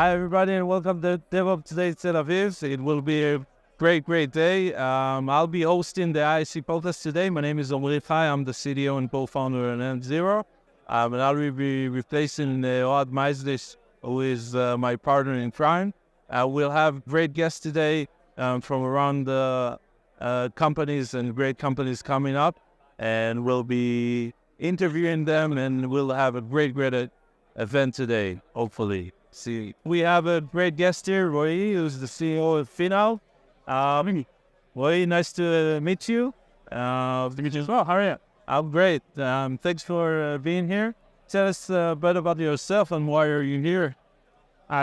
Hi everybody and welcome to DevOpsDays Tel Aviv. It will be a great day. I'll be hosting the IaC Podcast today. My name is Omry Hay. I'm the CDO and co-founder of N0. And I'll be replacing Magnezi, who is my partner in crime. We'll have great guests today from around the companies and great companies coming up. And we'll be interviewing them and we'll have a great event today, hopefully. See, we have a great guest here, Roy, who's the CEO of FinOut. Roy, nice to meet you. Nice to meet you as well. How are you? I'm great. Thanks for being here. Tell us a bit about yourself and why are you here?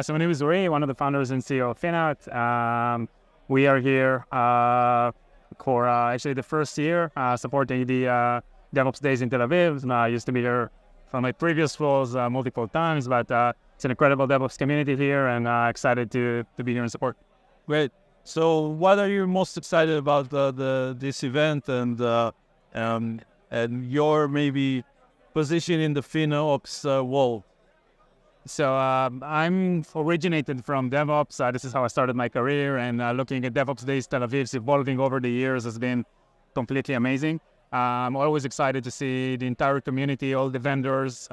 So my name is Roy, one of the founders and CEO of FinOut. We are here for actually the first year supporting the DevOps Days in Tel Aviv. I used to be here from my previous roles multiple times, but it's an incredible DevOps community here, and excited to be here and support. Great. So, what are you most excited about this event and your maybe position in the FinOps world? So, I'm originated from DevOps. This is how I started my career, and looking at DevOps Days Tel Aviv evolving over the years has been completely amazing. I'm always excited to see the entire community, all the vendors.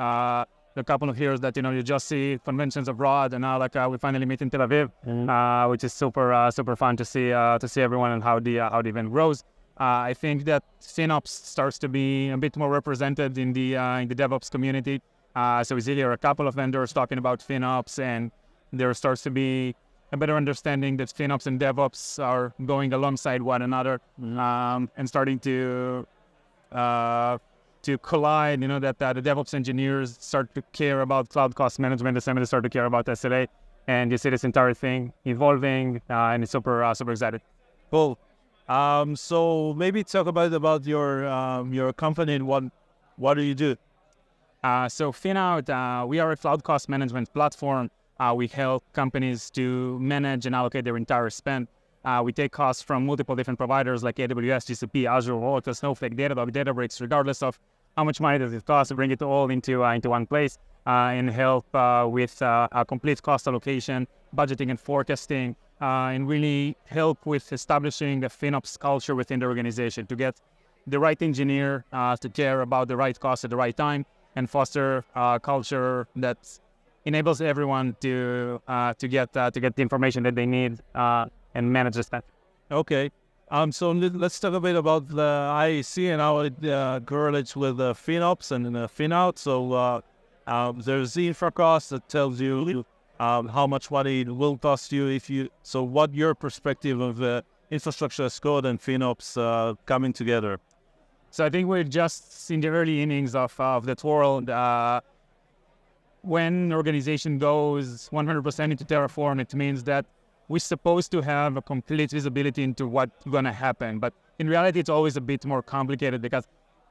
A couple of years that you just see conventions abroad, and now we finally meet in Tel Aviv, which is super fun to see everyone and how the event grows. I think that FinOps starts to be a bit more represented in the DevOps community. So we see here a couple of vendors talking about FinOps, and there starts to be a better understanding that FinOps and DevOps are going alongside one another, and starting to collide, that the DevOps engineers start to care about cloud cost management, the same as they start to care about SLA, and you see this entire thing evolving, and it's super excited. Cool. So maybe talk about your company and what do you do? So FinOut, we are a cloud cost management platform. We help companies to manage and allocate their entire spend. We take costs from multiple different providers like AWS, GCP, Azure, Oracle, Snowflake, Datadog, Databricks, regardless of how much money does it cost, to bring it all into one place and help with a complete cost allocation, budgeting and forecasting, and really help with establishing a FinOps culture within the organization to get the right engineer to care about the right cost at the right time and foster a culture that enables everyone to get the information that they need and manage the spend. Okay. So let's talk a bit about the IaC and how it correlates with FinOps and FinOut. So there's the infra cost that tells you how much money it will cost you So what your perspective of infrastructure as code and FinOps coming together? So I think we're just in the early innings of that world. When an organization goes 100% into Terraform, it means that we're supposed to have a complete visibility into what's going to happen. But in reality, it's always a bit more complicated because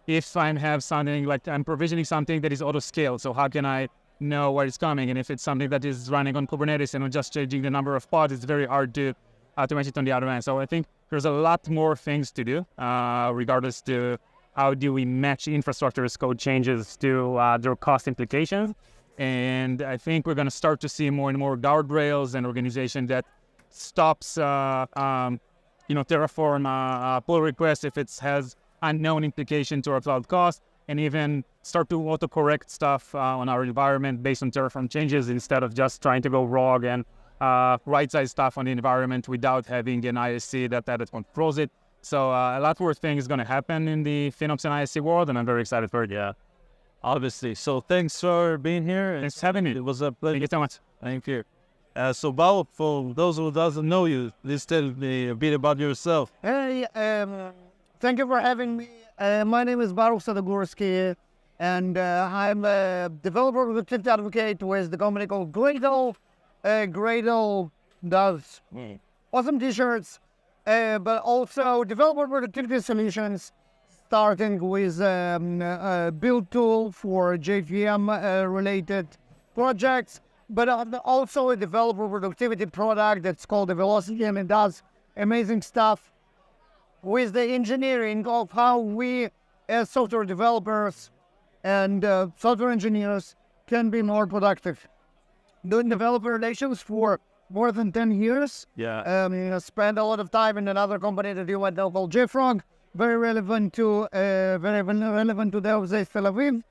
if I have something like I'm provisioning something that is auto-scale, so how can I know where it's coming? And if it's something that is running on Kubernetes and we're just changing the number of pods, it's very hard to manage it on the other end. So I think there's a lot more things to do, regardless to how do we match infrastructure as code changes to their cost implications. And I think we're going to start to see more and more guardrails and organization that stops, Terraform pull requests if it has unknown implication to our cloud cost, and even start to autocorrect stuff on our environment based on Terraform changes instead of just trying to go rogue and right-size stuff on the environment without having an IaC that controls it. So a lot more things going to happen in the FinOps and IaC world, and I'm very excited for it. Yeah, obviously. So thanks for being here. Thanks for having me. It was a pleasure. Thank you so much. Thank you. So Baruch, for those who doesn't know you, please tell me a bit about yourself. Hey, thank you for having me. My name is Baruch Sagodursky, and I'm a developer with Advocate with the company called Gradle. Gradle does awesome t-shirts, but also developer productivity solutions, starting with a build tool for JVM related projects, but also a developer productivity product that's called the Velocity, and it does amazing stuff with the engineering of how we as software developers and software engineers can be more productive. doing developer relations for more than 10 years. Yeah. Spent a lot of time in another company that you might know called JFrog. Very relevant to DevOpsDays Tel Aviv.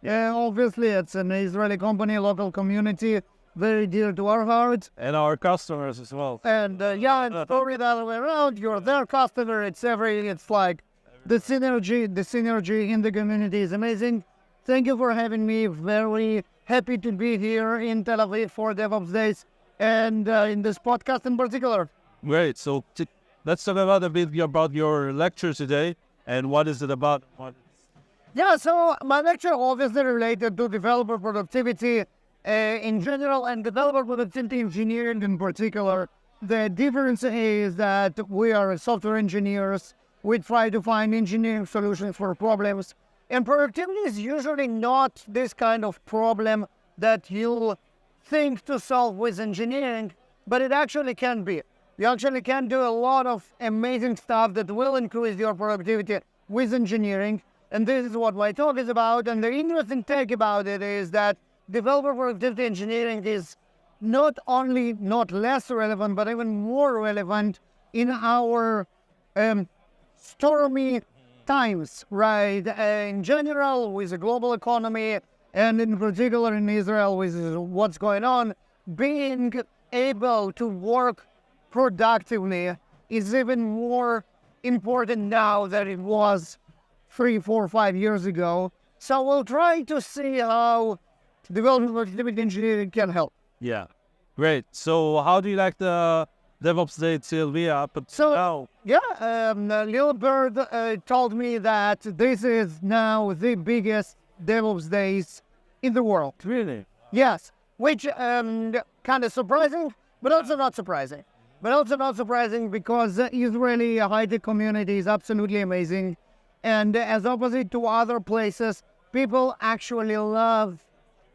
Obviously, it's an Israeli company, local community, very dear to our heart. And our customers as well. And and story the other way around. You're their customer. It's like the synergy in the community is amazing. Thank you for having me. Very happy to be here in Tel Aviv for DevOps Days and in this podcast in particular. Great. So let's talk about a bit about your lecture today and what is it about? Yeah, so my lecture obviously related to developer productivity in general and developer productivity engineering in particular. The difference is that we are software engineers. We try to find engineering solutions for problems. And productivity is usually not this kind of problem that you'll think to solve with engineering, but it actually can be. You actually can do a lot of amazing stuff that will increase your productivity with engineering. And this is what my talk is about. And the interesting take about it is that developer productivity engineering is not only not less relevant, but even more relevant in our stormy times, right? In general, with the global economy, and in particular in Israel with what's going on, being able to work productively is even more important now than it was 3, 4, 5 years ago. So we'll try to see how development productivity engineering can help. Yeah, great. So how do you like the DevOps Day Tel Aviv up until now? Yeah, Lil Bird told me that this is now the biggest DevOps Days in the world. Really? Yes, which kind of surprising, but also not surprising. Because the Israeli high-tech community is absolutely amazing. And as opposite to other places, people actually love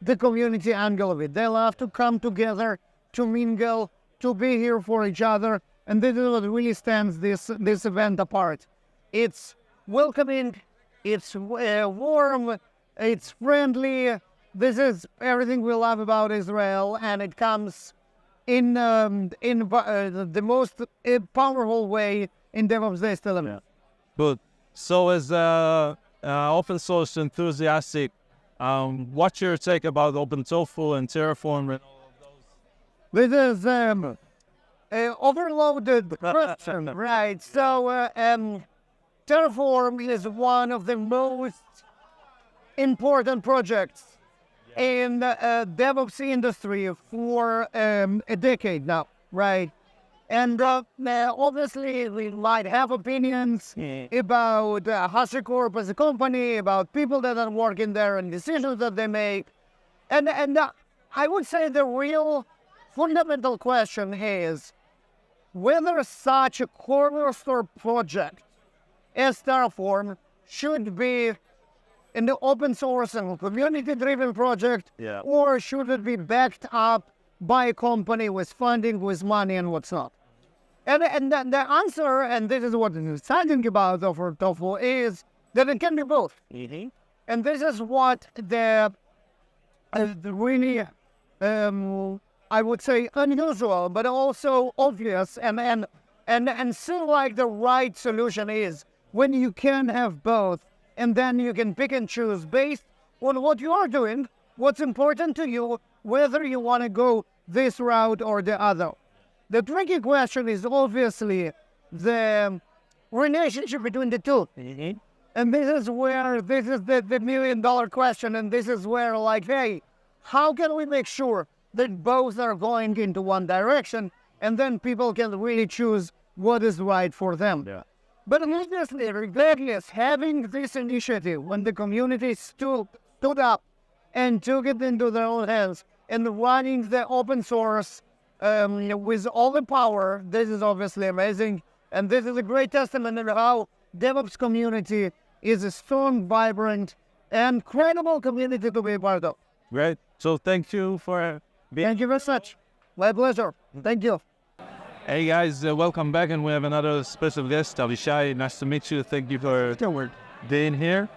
the community angle of it. They love to come together, to mingle, to be here for each other. And this is what really stands this event apart. It's welcoming, it's warm, it's friendly. This is everything we love about Israel, and it comes in the most powerful way in DevOps Days Tel Aviv. Yeah. Good. So as open source enthusiastic, what's your take about OpenTofu and Terraform and all of those? This is overloaded question, right? So Terraform is one of the most important projects in the DevOps industry for a decade now, right? And obviously, we might have opinions about HashiCorp as a company, about people that are working there and decisions that they make. And I would say the real fundamental question is whether such a cornerstone project as Terraform should be in the open source and community-driven project, or should it be backed up by a company with funding, with money, and what's not. And the answer, and this is what is exciting about OpenTofu, is that it can be both. Mm-hmm. And this is what the really, I would say, unusual, but also obvious, and seem like the right solution is when you can have both, and then you can pick and choose based on what you are doing, what's important to you, whether you want to go this route or the other. The tricky question is obviously the relationship between the two. Mm-hmm. And this is the $1 million question, and this is where, like, hey, how can we make sure that both are going into one direction, and then people can really choose what is right for them? Yeah. But obviously, regardless, having this initiative, when the community stood up and took it into their own hands, and running the open source with all the power, this is obviously amazing. And this is a great testament of how DevOps community is a strong, vibrant, and credible community to be a part of. Great. So thank you for being. Thank you very much. My pleasure. Thank you. Hey guys, welcome back, and we have another special guest, Avishai. Nice to meet you. Thank you for being here.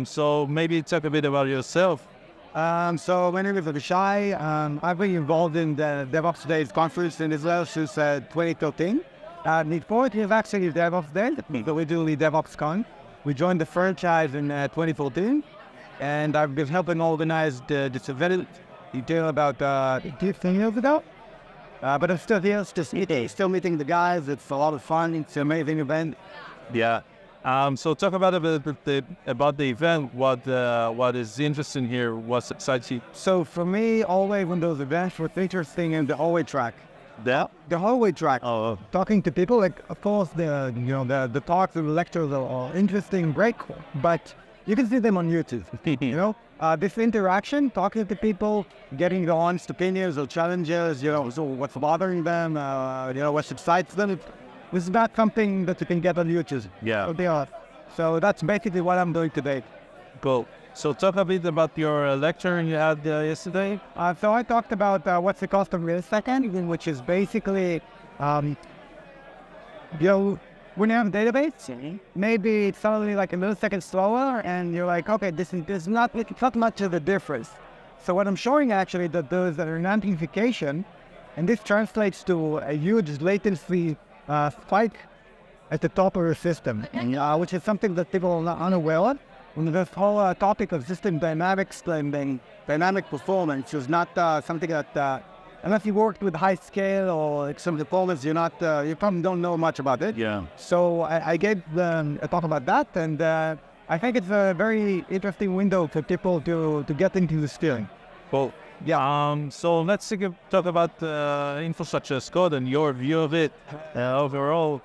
So maybe talk a bit about yourself. So my name is Avishai. I've been involved in the DevOpsDays conference in Israel since 2013. Before it was actually DevOps Day, so we do the DevOpsCon. We joined the franchise in 2014, and I've been helping organize this event detail about 15 years ago. But I'm still here, still meeting the guys. It's a lot of fun. It's an amazing event. Yeah. So talk about about the event. What is interesting here? What excites you? So for me, always when those events, what's interesting in the hallway track. Yeah. The hallway track. Oh. Talking to people, like of course the talks and the lectures are interesting, great, but you can see them on YouTube. This interaction, talking to people, getting their honest opinions or challenges, so what's bothering them, what excites them. This is not something that you can get on YouTube. Yeah. So that's basically what I'm doing today. Cool. So talk a bit about your lecture you had yesterday. So I talked about what's the cost of millisecond, which is basically, when you have a database, maybe it's suddenly like a millisecond slower, and you're like, okay, it's not much of a difference. So what I'm showing actually that there's an amplification, and this translates to a huge latency spike at the top of your system, which is something that people are not unaware of. When this whole topic of system dynamics and dynamic performance is not something that, unless you worked with high scale or some performance, you probably don't know much about it. Yeah. So I gave a talk about that, and I think it's a very interesting window for people to get into the steering. Cool. Yeah. So let's talk about infrastructure as code and your view of it overall.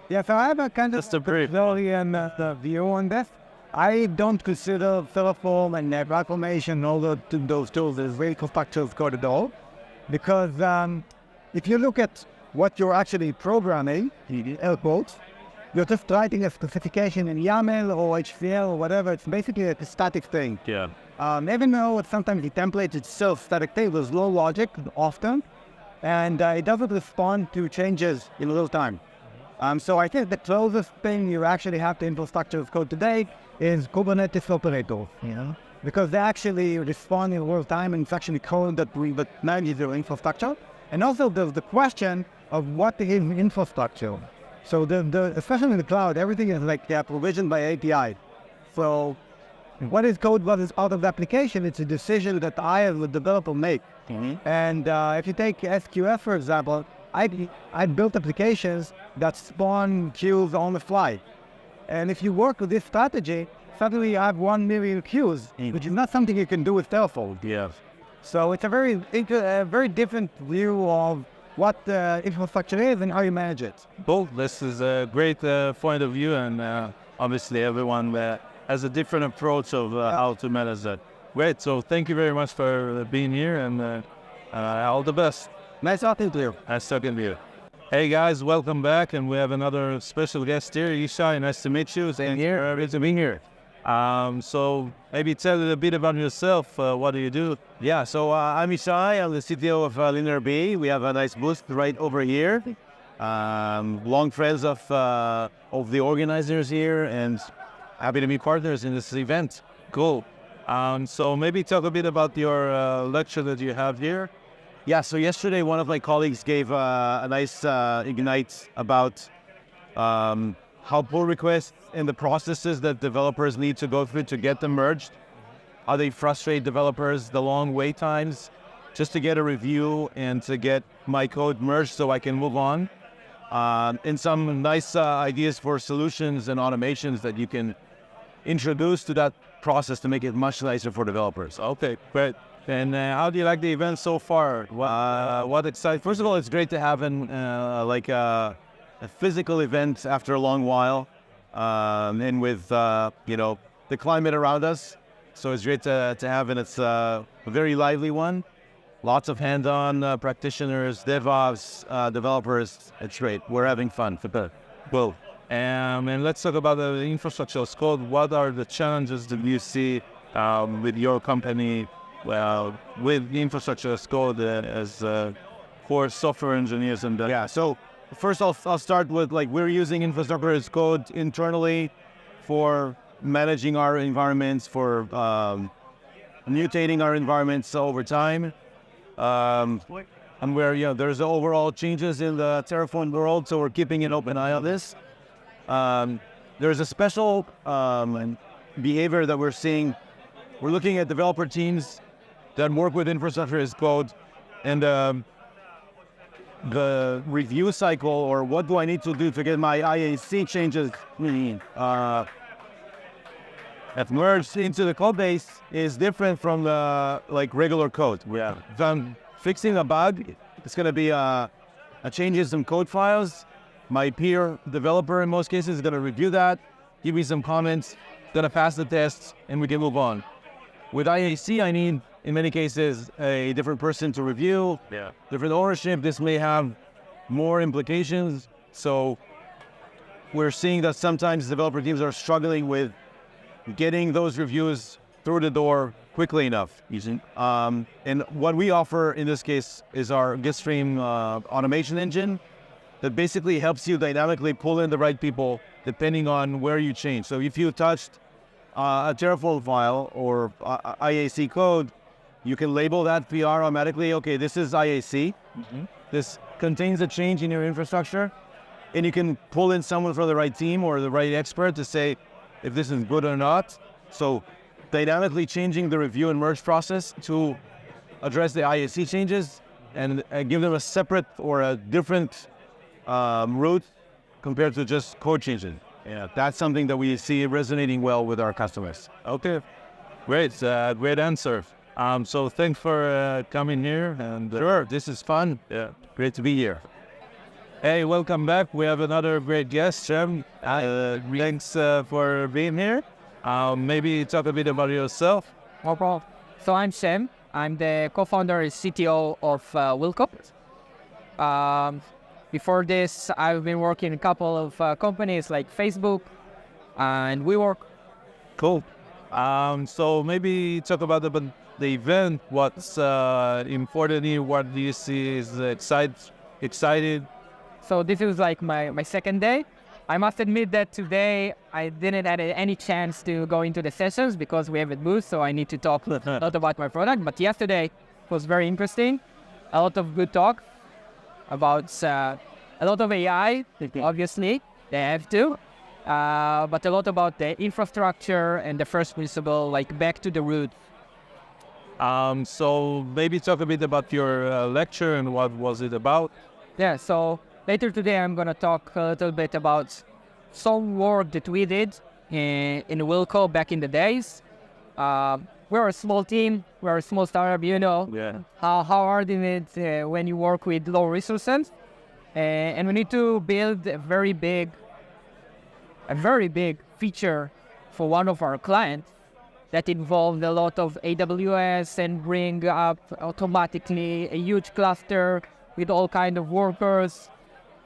Yeah. So I have a kind of Just a brief view on this. I don't consider Terraform and CloudFormation and all those tools as very infrastructure as code at all, because if you look at what you're actually programming, air quotes, you're just writing a specification in YAML or HCL or whatever. It's basically a static thing. Yeah. Even though sometimes the template itself static thing, there's low logic often, and it doesn't respond to changes in real time. So I think the closest thing you actually have to infrastructure as code today is Kubernetes operators, because they actually respond in real time, and it's actually code that manages your infrastructure. And also there's the question of what is infrastructure. So especially in the cloud, everything is provisioned by API. So what is code, what is part of the application? It's a decision that I as a developer make. And if you take SQS, for example, I built applications that spawn queues on the fly. And if you work with this strategy, suddenly you have 1 million queues, which is not something you can do with Terraform. Yeah. So it's a very different view of what infrastructure is and how you manage it. Cool. This is a great point of view, and obviously everyone has a different approach of how to manage that. Great. So thank you very much for being here, and all the best. Nice talking to you. Nice talking to you. Hey guys, welcome back, and we have another special guest here, Yishai. Nice to meet you. Same here. Good to be here. So maybe tell a bit about yourself. What do you do? Yeah, so I'm Yishai. I'm the CTO of LinearB. We have a nice booth right over here. Long friends of the organizers here, and happy to be partners in this event. Cool. So maybe talk a bit about your lecture that you have here. Yeah, so yesterday one of my colleagues gave a nice ignite about how pull requests and the processes that developers need to go through to get them merged, how they frustrate developers, the long wait times, just to get a review and to get my code merged so I can move on, and some nice ideas for solutions and automations that you can introduce to that process to make it much nicer for developers. Okay, great. And how do you like the event so far? What excites? First of all, it's great to have a physical event after a long while, and with the climate around us. So it's great to have, and it's a very lively one. Lots of hands-on practitioners, DevOps, developers. It's great. We're having fun. Cool. And let's talk about the infrastructure as code. What are the challenges that you see with your company? With infrastructure as code as for software engineers and yeah. So first I'll start with we're using infrastructure as code internally for managing our environments, for mutating our environments over time. And where, there's overall changes in the Terraform world, so we're keeping an open eye on this. There's a special behavior that we're seeing. We're looking at developer teams that work with infrastructure as code, and the review cycle, or what do I need to do to get my IaC changes merged into the code base, is different from the regular code. Yeah. If I'm fixing a bug, it's going to be a change in some code files. My peer developer, in most cases, is going to review that, give me some comments, going to pass the tests, and we can move on. With IaC, I need, in many cases, a different person to review, different ownership. This may have more implications. So we're seeing that sometimes developer teams are struggling with getting those reviews through the door quickly enough. And what we offer in this case is our Gitstream automation engine that basically helps you dynamically pull in the right people depending on where you change. So if you touched a Terraform file or IaC code, you can label that PR automatically. Okay, this is IaC. This contains a change in your infrastructure, and you can pull in someone from the right team or the right expert to say if this is good or not. So dynamically changing the review and merge process to address the IaC changes and give them a separate or a different route compared to just code changing. Yeah, that's something that we see resonating well with our customers. Okay, great, great answer. So thanks for coming here, and sure, this is fun. Yeah, great to be here. Hey, welcome back. We have another great guest, Shem. Thanks for being here. Maybe talk a bit about yourself. No problem. So I'm Shem. I'm the co-founder and CTO of Wilco. Before this, I've been working in a couple of companies like Facebook and WeWork. Cool. So maybe talk about the event. What's important here? What do you see is excited? So this is like my second day. I must admit that today I didn't have any chance to go into the sessions because we have a booth, so I need to talk a lot about my product. But yesterday was very interesting. A lot of good talk about a lot of AI, obviously, they have to, but a lot about the infrastructure and the first principle, like back to the root. So maybe talk a bit about your lecture and what was it about? Yeah, so later today I'm going to talk a little bit about some work that we did in Wilco back in the days. We're a small team, we're a small startup, how hard is it when you work with low resources. And we need to build a very big feature for one of our clients that involved a lot of AWS and bring up automatically a huge cluster with all kinds of workers.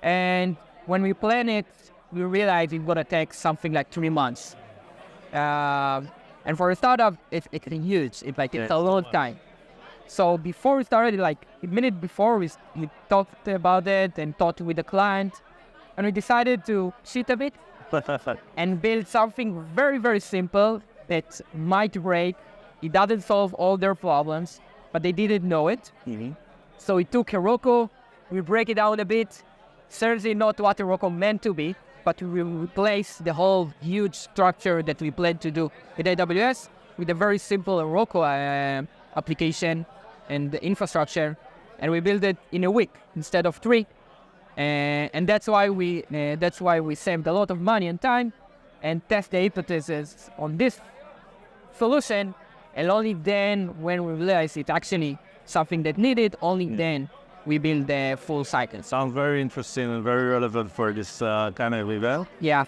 And when we plan it, we realized it's going to take something like 3 months. And for a startup, it's huge. It's a long time. So before we started, like a minute before, we talked about it and talked with the client. And we decided to cheat a bit and build something very, very simple that might break. It doesn't solve all their problems, but they didn't know it. So we took Heroku, we break it down a bit. Certainly not what Heroku meant to be, but we replace the whole huge structure that we planned to do with AWS with a very simple Heroku application and the infrastructure, and we built it in a week instead of 3. And that's why we saved a lot of money and time and test the hypothesis on this solution. And only then, when we realized it's actually something that needed, only then we build the full cycle. Sounds very interesting and very relevant for this kind of event. Yeah.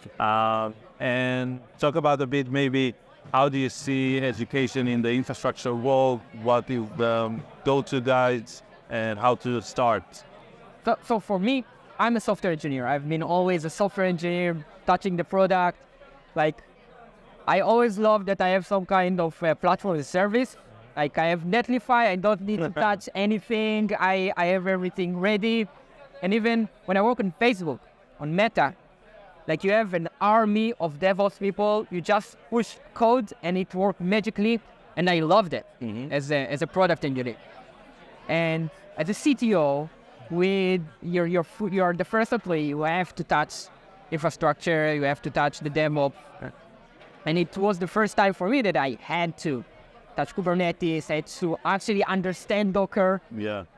And talk about a bit maybe how do you see education in the infrastructure world, what the go-to guides, and how to start? So for me, I'm a software engineer. I've been always a software engineer, touching the product. Like, I always love that I have some kind of platform as a service. Like, I have Netlify, I don't need to touch anything. I have everything ready. And even when I work on Facebook, on Meta, like, you have an army of DevOps people. You just push code and it works magically. and I loved it as a product engineer. And as a CTO, you're the first employee. You have to touch infrastructure. You have to touch the DevOps. And it was the first time for me that I had to touch Kubernetes. I had to actually understand Docker,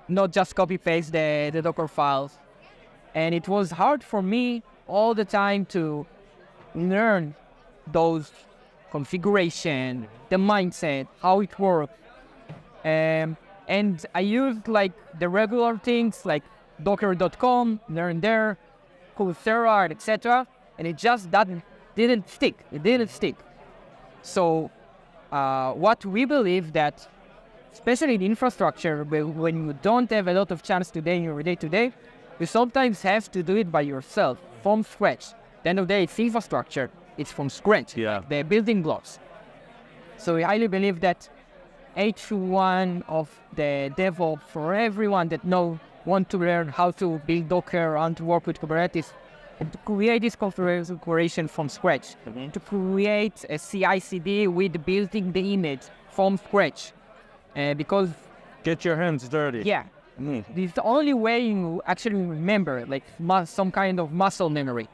not just copy paste the Docker files. And it was hard for me all the time to learn those configuration, the mindset, how it works. And I used like the regular things like docker.com, learn there, Coursera, etc. And it just didn't stick. It didn't stick. So what we believe that, especially in infrastructure, when you don't have a lot of chance today in your day-to-day, you sometimes have to do it by yourself, from scratch. At the end of the day, it's infrastructure. It's from scratch, the building blocks. So we highly believe that each one of the DevOps, for everyone that want to learn how to build Docker and to work with Kubernetes, and to create this configuration from scratch, to create a CI/CD with building the image from scratch, because Get your hands dirty. this is the only way you actually remember, like some kind of muscle memory.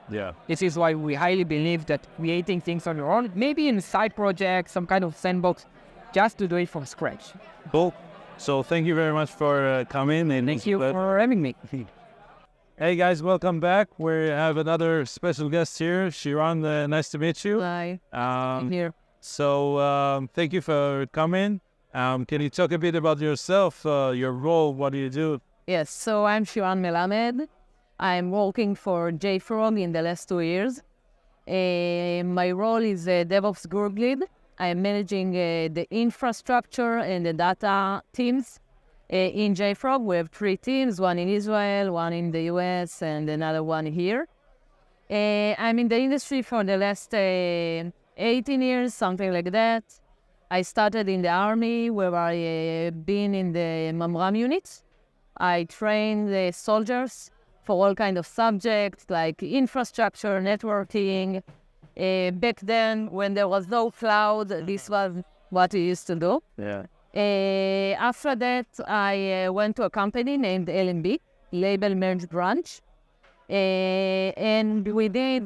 This is why we highly believe that creating things on your own, maybe in a side project, some kind of sandbox, just to do it from scratch. Cool. So thank you very much for coming. And Thank you for having me. Hey guys, welcome back. We have another special guest here, Shiran. Nice to meet you. Hi, Um, here. so thank you for coming. Can you talk a bit about yourself, your role, what do you do? Yes, so I'm Shiran Melamed. I'm working for JFrog in the last 2 years. My role is a DevOps group lead. I'm managing the infrastructure and the data teams. In JFrog, we have 3 teams, one in Israel, one in the US, and another one here. I'm in the industry for the last 18 years, something like that. I started in the army, where I been in the Mamram unit. I trained the soldiers for all kinds of subjects like infrastructure, networking. Back then, when there was no cloud, this was what we used to do. After that, I went to a company named LinearB, Label Merge Branch. And we did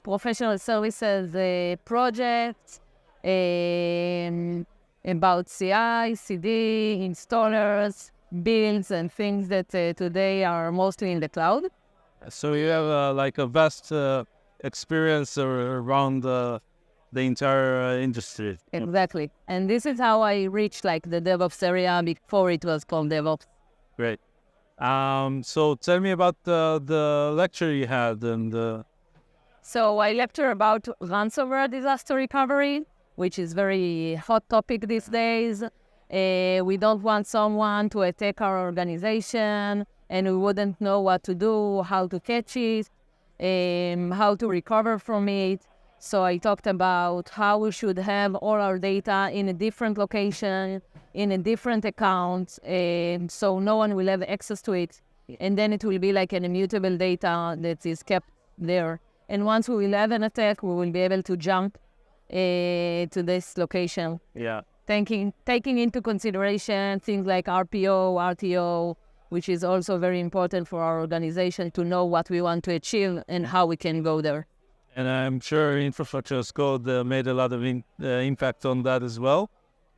professional services projects about CI, CD, installers, builds, and things that today are mostly in the cloud. So you have like a vast experience around the entire industry. Exactly. And this is how I reached like the DevOps area before it was called DevOps. Great. So tell me about the lecture you had and So I lecture about ransomware disaster recovery, which is very hot topic these days. We don't want someone to attack our organization and we wouldn't know what to do, how to catch it, how to recover from it. So I talked about how we should have all our data in a different location, in a different account, so no one will have access to it. And then it will be like an immutable data that is kept there. And once we will have an attack, we will be able to jump to this location. Taking into consideration things like RPO, RTO, which is also very important for our organization to know what we want to achieve and how we can go there. And I'm sure infrastructure as code made a lot of impact on that as well.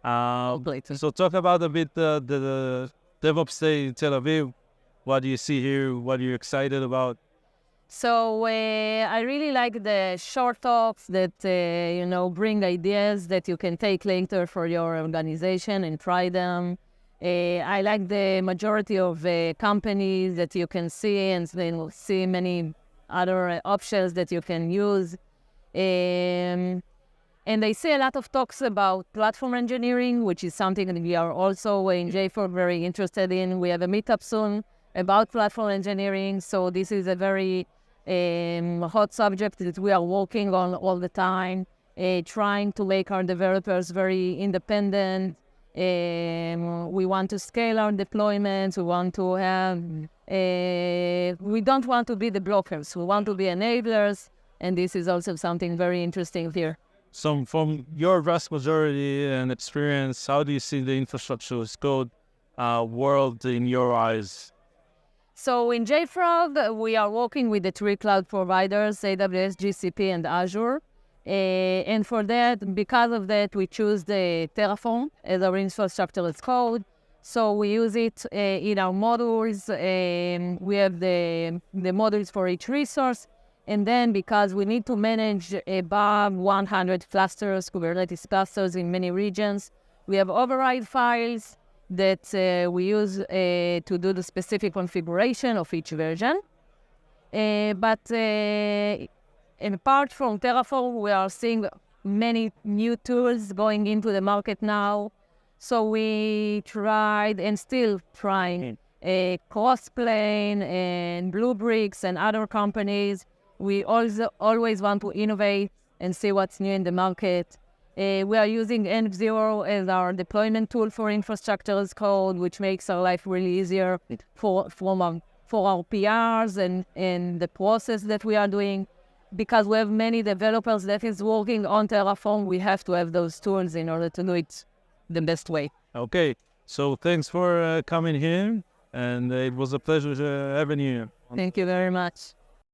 So talk about a bit the DevOps Day Tel Aviv. What do you see here? What are you excited about? So I really like the short talks that, bring ideas that you can take later for your organization and try them. I like the majority of companies that you can see and then see many other options that you can use. And I see a lot of talks about platform engineering, which is something that we are also in JFrog very interested in. We have a meetup soon about platform engineering. So this is a very hot subject that we are working on all the time, trying to make our developers very independent. We want to scale our deployments. We want to have, we don't want to be the blockers. We want to be enablers. And this is also something very interesting here. So from your vast majority and experience, how do you see the infrastructure as code world in your eyes? So in JFrog, we are working with the three cloud providers, AWS, GCP, and Azure. And for that, because of that, we choose the Terraform as our infrastructure as code. So we use it in our modules. We have the modules for each resource. And then because we need to manage above 100 clusters, Kubernetes clusters in many regions, we have override files that we use to do the specific configuration of each version. But apart from Terraform, we are seeing many new tools going into the market now. So we tried and still trying Crossplane and Bluebricks and other companies. We also always want to innovate and see what's new in the market. We are using N0 as our deployment tool for infrastructure as code, which makes our life really easier for our PRs and the process that we are doing. Because we have many developers that is working on Terraform, we have to have those tools in order to do it the best way. Okay, so thanks for coming here, and it was a pleasure having you. Thank you very much.